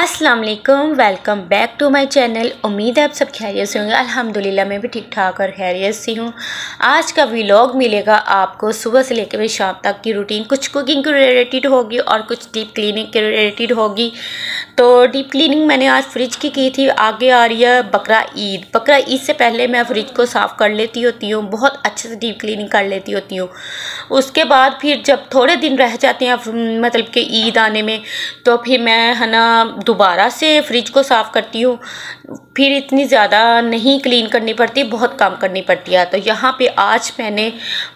अस्सलाम वालेकुम, welcome back to my channel. उम्मीद है आप सब खैरियत से होंगे। अल्हम्दुलिल्लाह मैं भी ठीक ठाक और खैरियत से हूँ। आज का व्लॉग मिलेगा आपको सुबह से लेकर शाम तक की रूटीन, कुछ कुकिंग के रिलेटेड होगी और कुछ डीप क्लीनिंग के रिलेटेड होगी। तो डीप क्लीनिंग मैंने आज फ्रिज की थी। आगे आ रही है बकरा ईद से पहले मैं फ्रिज को साफ़ कर लेती होती हूँ, बहुत अच्छे से डीप क्लीनिंग कर लेती होती हूँ। उसके बाद फिर जब थोड़े दिन रह जाते हैं मतलब कि ईद आने में, तो फिर मैं है ना दोबारा से फ्रिज को साफ़ करती हूँ। फिर इतनी ज़्यादा नहीं क्लीन करनी पड़ती, बहुत कम करनी पड़ती है। तो यहाँ पे आज मैंने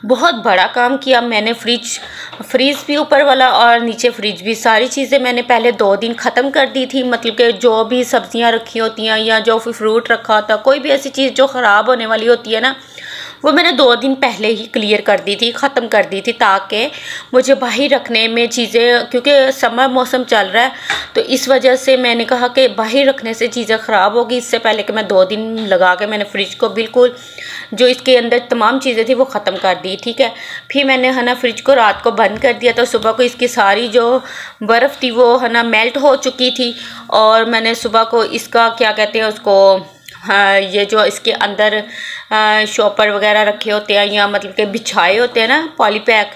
बहुत बड़ा काम किया। मैंने फ्रिज भी ऊपर वाला और नीचे फ्रिज भी, सारी चीज़ें मैंने पहले 2 दिन ख़त्म कर दी थी। मतलब कि जो भी सब्जियाँ रखी होती हैं या जो फ्रूट रखा होता, कोई भी ऐसी चीज़ जो ख़राब होने वाली होती है ना, वो मैंने 2 दिन पहले ही क्लियर कर दी थी, ख़त्म कर दी थी, ताकि मुझे बाहर रखने में चीज़ें, क्योंकि समर मौसम चल रहा है तो इस वजह से मैंने कहा कि बाहर रखने से चीज़ें ख़राब होगी। इससे पहले कि मैं 2 दिन लगा के मैंने फ्रिज को बिल्कुल जो इसके अंदर तमाम चीज़ें थी वो ख़त्म कर दी। ठीक है, फिर मैंने है ना फ्रिज को रात को बंद कर दिया। तो सुबह को इसकी सारी जो बर्फ़ थी वो है ना मेल्ट हो चुकी थी। और मैंने सुबह को इसका क्या कहते हैं उसको, हाँ, ये जो इसके अंदर शॉपर वगैरह रखे होते हैं या मतलब कि बिछाए होते हैं ना पॉलीपैक,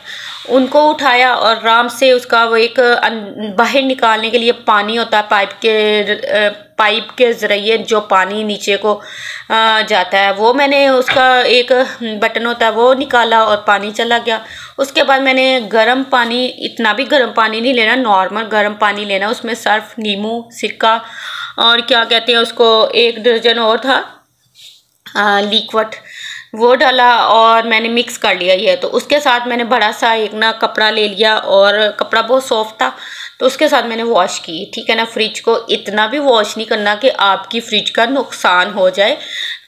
उनको उठाया और आराम से उसका वो एक बाहर निकालने के लिए पानी होता है, पाइप के ज़रिए जो पानी नीचे को जाता है, वो मैंने उसका एक बटन होता है वो निकाला और पानी चला गया। उसके बाद मैंने गर्म पानी, इतना भी गर्म पानी नहीं लेना, नॉर्मल गर्म पानी लेना, उसमें सर्फ, नींबू, सिरका और क्या कहते हैं उसको, 1 दर्जन और था लिक्विड, वो डाला और मैंने मिक्स कर लिया ये। तो उसके साथ मैंने बड़ा सा एक ना कपड़ा ले लिया और कपड़ा बहुत सॉफ्ट था, तो उसके साथ मैंने वॉश की। ठीक है ना, फ्रिज को इतना भी वॉश नहीं करना कि आपकी फ्रिज का नुकसान हो जाए,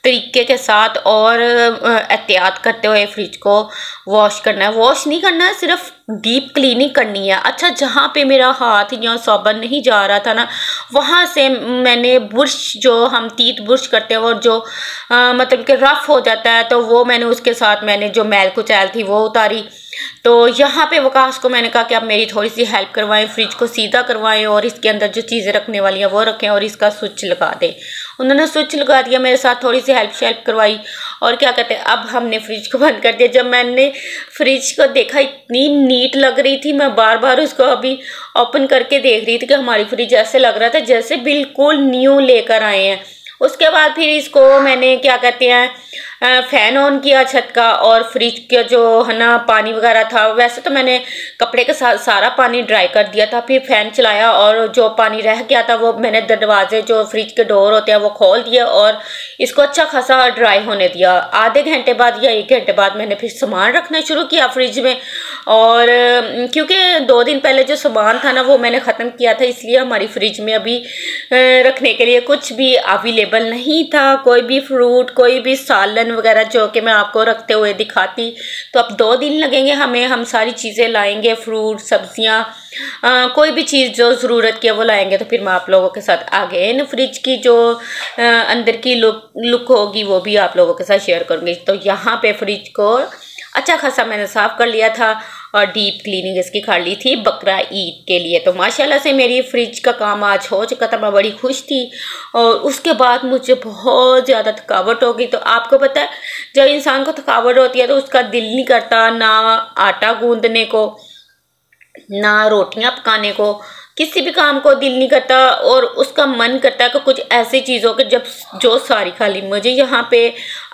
तरीके के साथ और एहतियात करते हुए फ्रिज को वॉश करना है। वॉश नहीं करना है, सिर्फ डीप क्लीनिंग करनी है। अच्छा, जहाँ पे मेरा हाथ या साबुन नहीं जा रहा था ना, वहाँ से मैंने बुर्श, जो हम तीत बुर्श करते हैं, और जो मतलब कि रफ़ हो जाता है, तो वो मैंने उसके साथ मैंने जो मैल कुचैल थी वो उतारी। तो यहाँ पे वकास को मैंने कहा कि आप मेरी थोड़ी सी हेल्प करवाएं, फ्रिज को सीधा करवाएं और इसके अंदर जो चीज़ें रखने वाली हैं वो रखें और इसका स्विच लगा दें। उन्होंने स्विच लगा दिया, मेरे साथ थोड़ी सी हेल्प करवाई और क्या कहते हैं, अब हमने फ्रिज को बंद कर दिया। जब मैंने फ्रिज को देखा, इतनी नीट लग रही थी, मैं बार बार उसको अभी ओपन करके देख रही थी कि हमारी फ्रिज ऐसे लग रहा था जैसे बिल्कुल न्यू लेकर आए हैं। उसके बाद फिर इसको मैंने क्या कहते हैं फ़ैन ऑन किया छत का, और फ्रिज का जो है ना पानी वगैरह था, वैसे तो मैंने कपड़े के साथ सारा पानी ड्राई कर दिया था, फिर फ़ैन चलाया और जो पानी रह गया था वो मैंने दरवाजे, जो फ्रिज के डोर होते हैं, वो खोल दिया और इसको अच्छा खासा ड्राई होने दिया। आधे घंटे बाद या 1 घंटे बाद मैंने फिर सामान रखना शुरू किया फ्रिज में। और क्योंकि 2 दिन पहले जो सामान था ना वो मैंने ख़त्म किया था, इसलिए हमारी फ्रिज में अभी रखने के लिए कुछ भी अवेलेबल नहीं था, कोई भी फ्रूट, कोई भी सालन वगैरह जो कि मैं आपको रखते हुए दिखाती। तो अब 2 दिन लगेंगे हमें, हम सारी चीज़ें लाएंगे, फ्रूट, सब्जियां, कोई भी चीज़ जो ज़रूरत की है वो लाएंगे। तो फिर मैं आप लोगों के साथ आगे इन फ्रिज की जो अंदर की लुक होगी वो भी आप लोगों के साथ शेयर करूँगी। तो यहाँ पे फ्रिज को अच्छा खासा मैंने साफ़ कर लिया था और डीप क्लीनिंग इसकी कर ली थी बकरा ईद के लिए। तो माशाल्लाह से मेरी फ्रिज का काम आज हो चुका था, मैं बड़ी खुश थी। और उसके बाद मुझे बहुत ज़्यादा थकावट हो गई। तो आपको पता है, जब इंसान को थकावट होती है तो उसका दिल नहीं करता ना आटा गूंदने को, ना रोटियां पकाने को, किसी भी काम को दिल नहीं करता, और उसका मन करता है कि कुछ ऐसी चीज़ों के जो सारी खा ली। मुझे यहाँ पे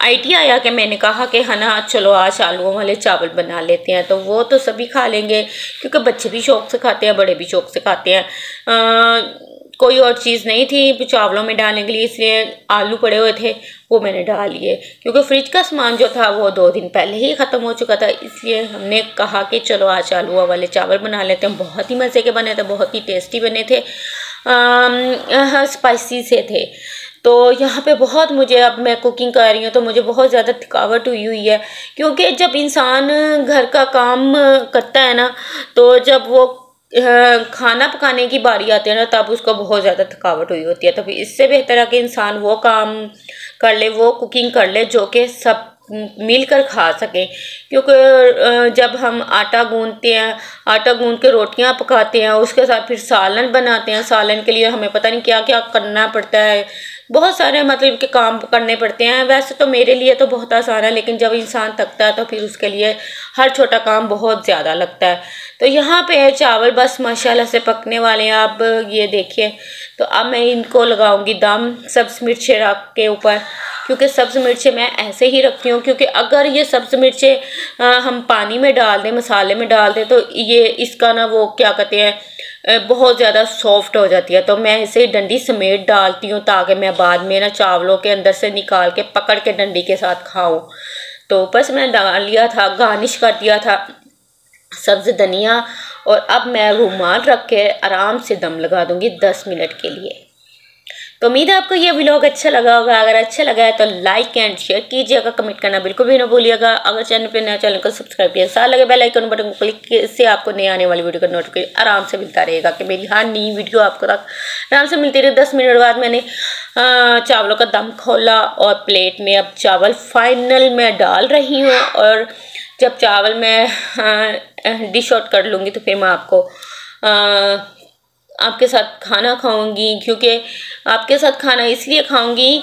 आइडिया आया कि मैंने कहा कि है ना चलो आज आलूओं वाले चावल बना लेते हैं, तो वो तो सभी खा लेंगे क्योंकि बच्चे भी शौक से खाते हैं, बड़े भी शौक से खाते हैं। कोई और चीज़ नहीं थी चावलों में डालने के लिए, इसलिए आलू पड़े हुए थे वो मैंने डाल लिए, क्योंकि फ्रिज का सामान जो था वो 2 दिन पहले ही ख़त्म हो चुका था। इसलिए हमने कहा कि चलो आज आलू वाले चावल बना लेते हैं। बहुत ही मज़े के बने थे, बहुत ही टेस्टी बने थे, स्पाइसी से थे। तो यहाँ पे बहुत, मुझे, अब मैं कुकिंग कर रही हूँ तो मुझे बहुत ज़्यादा थकावट हुई है, क्योंकि जब इंसान घर का काम करता है ना, तो जब वो खाना पकाने की बारी आती है ना, तब उसको बहुत ज़्यादा थकावट हुई होती है। तो फिर इससे बेहतर है कि इंसान वो काम कर ले, वो कुकिंग कर ले जो कि सब मिलकर खा सकें। क्योंकि जब हम आटा गूंदते हैं, आटा गूंद के रोटियां पकाते हैं, उसके साथ फिर सालन बनाते हैं, सालन के लिए हमें पता नहीं क्या क्या करना पड़ता है, बहुत सारे मतलब के काम करने पड़ते हैं। वैसे तो मेरे लिए तो बहुत आसान है, लेकिन जब इंसान थकता है तो फिर उसके लिए हर छोटा काम बहुत ज़्यादा लगता है। तो यहाँ पे चावल बस माशाल्लाह से पकने वाले हैं। आप ये देखिए, तो अब मैं इनको लगाऊंगी दम सब्ज़ मिर्चें रख के ऊपर, क्योंकि सब्ज़ मिर्चें मैं ऐसे ही रखती हूँ, क्योंकि अगर ये सब्ज़ मिर्चें हम पानी में डाल दें, मसाले में डाल दें, तो ये इसका ना वो क्या कहते हैं बहुत ज़्यादा सॉफ्ट हो जाती है। तो मैं इसे डंडी समेत डालती हूँ, ताकि मैं बाद में ना चावलों के अंदर से निकाल के पकड़ के डंडी के साथ खाऊँ। तो बस मैं डाल लिया था, गार्निश कर दिया था सब्ज़ धनिया, और अब मैं रुमाल रख के आराम से दम लगा दूंगी 10 मिनट के लिए। तो उम्मीद है आपको ये व्लॉग अच्छा लगा होगा। अगर अच्छा लगा है तो लाइक एंड शेयर कीजिएगा, कमेंट करना बिल्कुल भी ना भूलिएगा। अगर चैनल पे नया, चैनल को सब्सक्राइब किया, साथ लगे बेल आइकन बटन को क्लिक किए, इससे आपको नए आने वाली वीडियो का नोटिफिकेशन आराम से मिलता रहेगा, कि मेरी हर नई वीडियो आपको तक आराम से मिलती रहे। 10 मिनट बाद मैंने चावलों का दम खोला और प्लेट में अब चावल फाइनल मैं डाल रही हूँ, और जब चावल मैं डिश आउट कर लूँगी तो फिर मैं आपको आपके साथ खाना खाऊंगी। क्योंकि आपके साथ खाना इसलिए खाऊंगी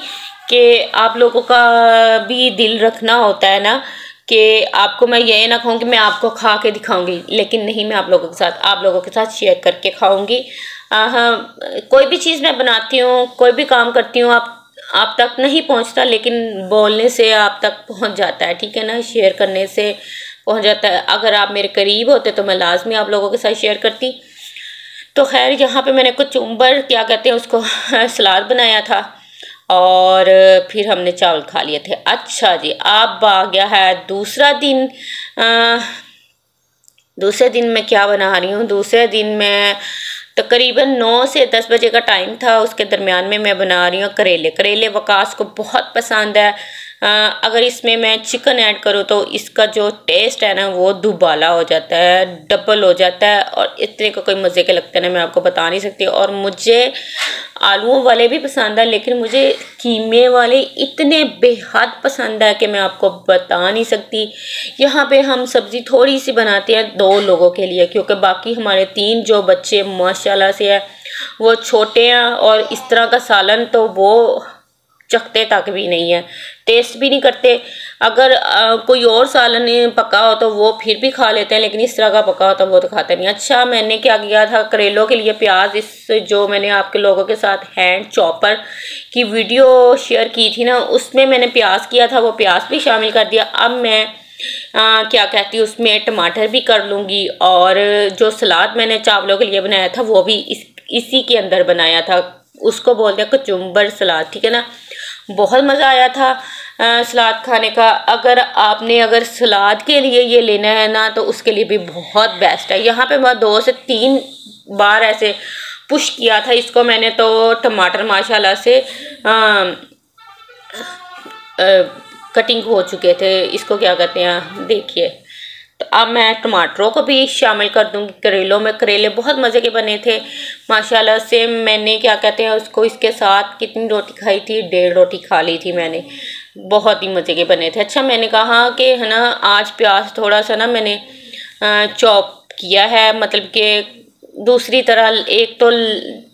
कि आप लोगों का भी दिल रखना होता है ना, कि आपको मैं ये ना कहूँ कि मैं आपको खा के दिखाऊंगी, लेकिन नहीं, मैं आप लोगों के साथ शेयर करके खाऊंगी। हाँ, कोई भी चीज़ मैं बनाती हूँ, कोई भी काम करती हूँ, आप तक नहीं पहुँचता, लेकिन बोलने से आप तक पहुँच जाता है, ठीक है ना, शेयर करने से पहुँच जाता है। अगर आप मेरे करीब होते तो मैं लाजमी आप लोगों के साथ शेयर करती। तो खैर, यहाँ पे मैंने कुचुम्बर क्या कहते हैं उसको सलाद बनाया था, और फिर हमने चावल खा लिए थे। अच्छा जी, अब आ गया है दूसरा दिन। दूसरे दिन मैं क्या बना रही हूँ, दूसरे दिन मैं तकरीबन 9 से 10 बजे का टाइम था, उसके दरमियान में मैं बना रही हूँ करेले। करेले वकास को बहुत पसंद है। अगर इसमें मैं चिकन ऐड करूँ तो इसका जो टेस्ट है ना वो दुबाला हो जाता है, डबल हो जाता है, और इतने को कोई मज़े के लगते हैं ना, मैं आपको बता नहीं सकती। और मुझे आलूओं वाले भी पसंद है, लेकिन मुझे कीमे वाले इतने बेहद पसंद है कि मैं आपको बता नहीं सकती। यहाँ पे हम सब्ज़ी थोड़ी सी बनाते हैं 2 लोगों के लिए, क्योंकि बाकी हमारे 3 जो बच्चे माशाल्लाह से है वो छोटे हैं, और इस तरह का सालन तो वो चखते तक भी नहीं है, टेस्ट भी नहीं करते। अगर कोई और सालन पका हो तो वो फिर भी खा लेते हैं, लेकिन इस तरह का पका हो तो वो तो खाते नहीं। अच्छा, मैंने क्या किया था, करेलों के लिए प्याज, इस जो मैंने आपके लोगों के साथ हैंड चॉपर की वीडियो शेयर की थी ना, उसमें मैंने प्याज किया था, वो प्याज भी शामिल कर दिया। अब मैं क्या कहती हूँ उसमें टमाटर भी कर लूँगी, और जो सलाद मैंने चावलों के लिए बनाया था वो भी इसी के अंदर बनाया था, उसको बोलते हैं कचुम्बर सलाद, ठीक है ना। बहुत मज़ा आया था सलाद खाने का। अगर सलाद के लिए ये लेना है ना, तो उसके लिए भी बहुत बेस्ट है। यहाँ पे मैं 2 से 3 बार ऐसे पुश किया था इसको मैंने, तो टमाटर माशाल्लाह से कटिंग हो चुके थे, इसको क्या कहते हैं देखिए। तो अब मैं टमाटरों को भी शामिल कर दूंगी करेलों में। करेले बहुत मज़े के बने थे माशाल्लाह से। मैंने क्या कहते हैं उसको, इसके साथ कितनी रोटी खाई थी, 1.5 रोटी खा ली थी मैंने, बहुत ही मज़े के बने थे। अच्छा, मैंने कहा कि है ना, आज प्याज थोड़ा सा ना मैंने चॉप किया है, मतलब कि दूसरी तरह, एक तो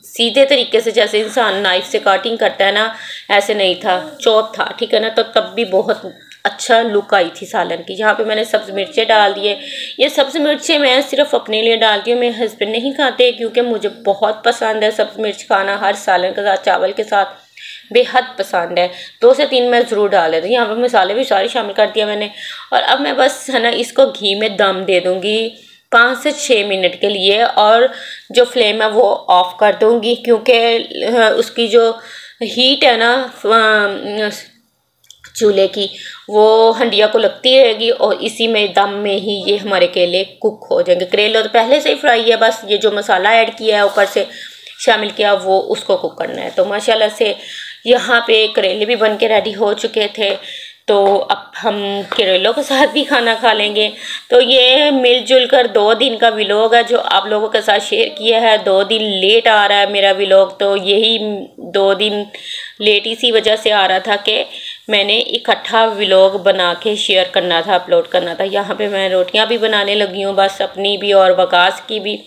सीधे तरीके से जैसे इंसान नाइफ से काटिंग करता है ना, ऐसे नहीं था, चॉप था, ठीक है ना। तो तब भी बहुत अच्छा लुक आई थी सालन की। यहाँ पे मैंने सब्ज़ मिर्चें डाल दिए। ये सब्ज़ मिर्चें मैं सिर्फ अपने लिए डालती हूँ, मेरे हस्बैंड नहीं खाते, क्योंकि मुझे बहुत पसंद है सब्ज़ मिर्च खाना, हर सालन के साथ, चावल के साथ बेहद पसंद है। 2 से 3 मैं ज़रूर डाल देती हूँ। यहाँ पर मसाले भी सारे शामिल कर दिया मैंने, और अब मैं बस है ना इसको घी में दम दे दूँगी 5 से 6 मिनट के लिए, और जो फ्लेम है वो ऑफ़ कर दूँगी, क्योंकि उसकी जो हीट है ना चूल्हे की, वो हंडिया को लगती रहेगी, और इसी में दम में ही ये हमारे करेले कुक हो जाएंगे। करेले तो पहले से ही फ्राई है, बस ये जो मसाला ऐड किया है ऊपर से शामिल किया, वो उसको कुक करना है। तो माशाल्लाह से यहाँ पे करेले भी बन के रेडी हो चुके थे। तो अब हम करेलों के साथ भी खाना खा लेंगे। तो ये मिलजुल कर 2 दिन का व्लॉग है जो आप लोगों के साथ शेयर किया है। 2 दिन लेट आ रहा है मेरा व्लॉग, तो यही 2 दिन लेट इसी वजह से आ रहा था कि मैंने इकट्ठा व्लॉग बना के शेयर करना था, अपलोड करना था। यहाँ पे मैं रोटियाँ भी बनाने लगी हूँ, बस अपनी भी और वकास की भी।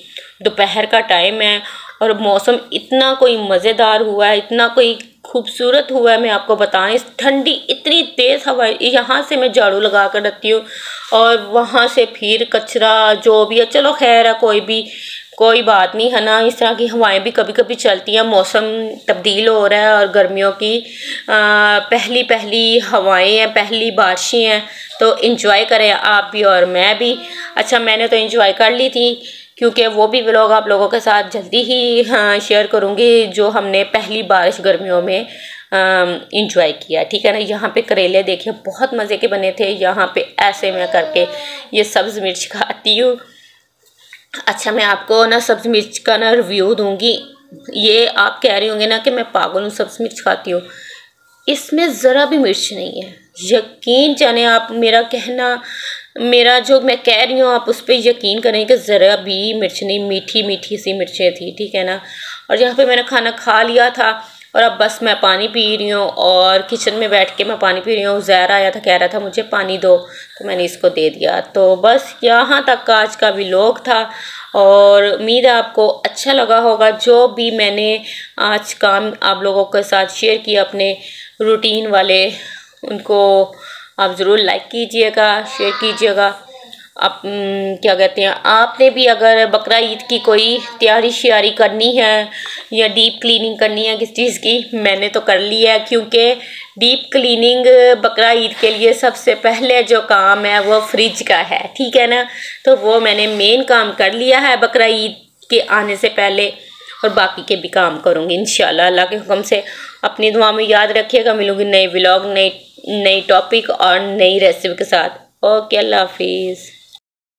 दोपहर का टाइम है और मौसम इतना कोई मज़ेदार हुआ है, इतना कोई खूबसूरत हुआ है, मैं आपको बताएं। ठंडी इतनी तेज़ हवा, यहाँ से मैं झाड़ू लगा कर रखती हूँ और वहाँ से फिर कचरा जो भी है, चलो खैर है, कोई बात नहीं है ना। इस तरह की हवाएं भी कभी कभी चलती हैं, मौसम तब्दील हो रहा है और गर्मियों की पहली हवाएं हैं, पहली बारिशें हैं, तो इंजॉय करें आप भी और मैं भी। अच्छा, मैंने तो इंजॉय कर ली थी, क्योंकि वो भी व्लॉग आप लोगों के साथ जल्दी ही शेयर करूँगी, जो हमने पहली बारिश गर्मियों में इंजॉय किया, ठीक है ना। यहाँ पे करेले देखिए बहुत मज़े के बने थे। यहाँ पे ऐसे मैं करके ये सब्ज़ मिर्च खाती हूँ। अच्छा, मैं आपको ना सब्ज़ मिर्च का ना रिव्यू दूंगी। ये आप कह रहे होंगे ना कि मैं पागल हूँ, सब्ज़ मिर्च खाती हूँ। इसमें ज़रा भी मिर्च नहीं है, यकीन जाने आप। मेरा जो मैं कह रही हूँ आप उस पर यकीन करें कि ज़रा भी मिर्च नहीं, मीठी मीठी सी मिर्चें थी, ठीक है ना। और यहाँ पे मैंने खाना खा लिया था और अब बस मैं पानी पी रही हूँ और किचन में बैठ के मैं पानी पी रही हूँ। ज़हर आया था, कह रहा था मुझे पानी दो, तो मैंने इसको दे दिया। तो बस यहाँ तक का आज का व्लॉग था और उम्मीद है आपको अच्छा लगा होगा। जो भी मैंने आज काम आप लोगों के साथ शेयर किया अपने रूटीन वाले, उनको आप ज़रूर लाइक कीजिएगा, शेयर कीजिएगा। आप क्या कहते हैं, आपने भी अगर बकरा ईद की कोई तैयारी श्यारी करनी है या डीप क्लीनिंग करनी है किस चीज़ की, मैंने तो कर ली है। क्योंकि डीप क्लीनिंग बकरा ईद के लिए सबसे पहले जो काम है वो फ्रिज का है, ठीक है ना। तो वो मैंने मेन काम कर लिया है बकरा ईद के आने से पहले, और बाकी के भी काम करूँगी इंशाल्लाह अल्लाह के हुक्म से। अपनी दुआ में याद रखिएगा। मिलूँगी नए व्लॉग, नई टॉपिक और नई रेसिपी के साथ। ओके, अल्लाह हाफिज़।